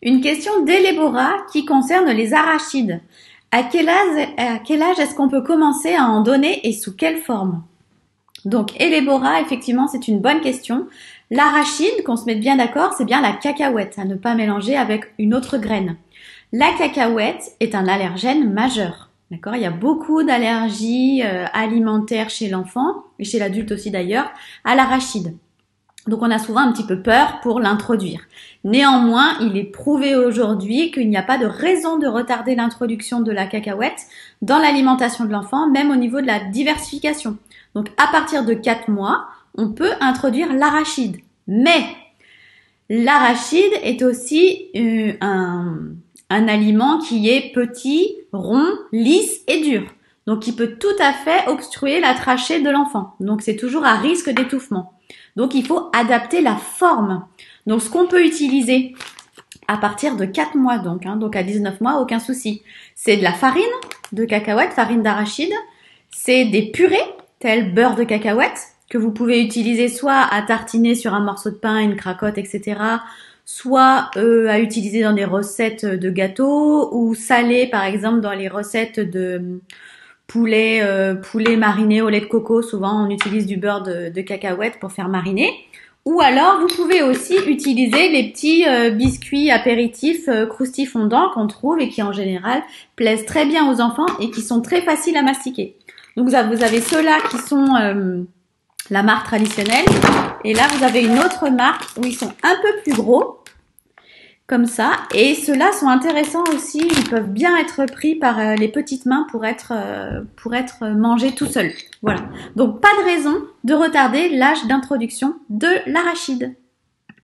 Une question d'Elébora qui concerne les arachides. À quel âge est-ce qu'on peut commencer à en donner et sous quelle forme? Donc Elébora, effectivement, c'est une bonne question. L'arachide, qu'on se mette bien d'accord, c'est bien la cacahuète, à ne pas mélanger avec une autre graine. La cacahuète est un allergène majeur. D'accord? Il y a beaucoup d'allergies alimentaires chez l'enfant, et chez l'adulte aussi d'ailleurs, à l'arachide. Donc on a souvent un petit peu peur pour l'introduire. Néanmoins, il est prouvé aujourd'hui qu'il n'y a pas de raison de retarder l'introduction de la cacahuète dans l'alimentation de l'enfant, même au niveau de la diversification. Donc à partir de 4 mois, on peut introduire l'arachide. Mais l'arachide est aussi un aliment qui est petit, rond, lisse et dur. Donc il peut tout à fait obstruer la trachée de l'enfant. Donc c'est toujours à risque d'étouffement. Donc il faut adapter la forme. Donc ce qu'on peut utiliser à partir de 4 mois donc à 19 mois, aucun souci. C'est de la farine de cacahuète, farine d'arachide. C'est des purées, telles beurre de cacahuète, que vous pouvez utiliser soit à tartiner sur un morceau de pain, une cracotte, etc., soit à utiliser dans des recettes de gâteaux, ou salé par exemple dans les recettes de poulet mariné au lait de coco. Souvent on utilise du beurre de cacahuète pour faire mariner. Ou alors vous pouvez aussi utiliser les petits biscuits apéritifs croustilles fondants qu'on trouve et qui en général plaisent très bien aux enfants et qui sont très faciles à mastiquer. Donc vous avez ceux-là qui sont la marque traditionnelle, et là vous avez une autre marque où ils sont un peu plus gros, comme ça, et ceux-là sont intéressants aussi, ils peuvent bien être pris par les petites mains pour être mangés tout seuls. Voilà. Donc pas de raison de retarder l'âge d'introduction de l'arachide.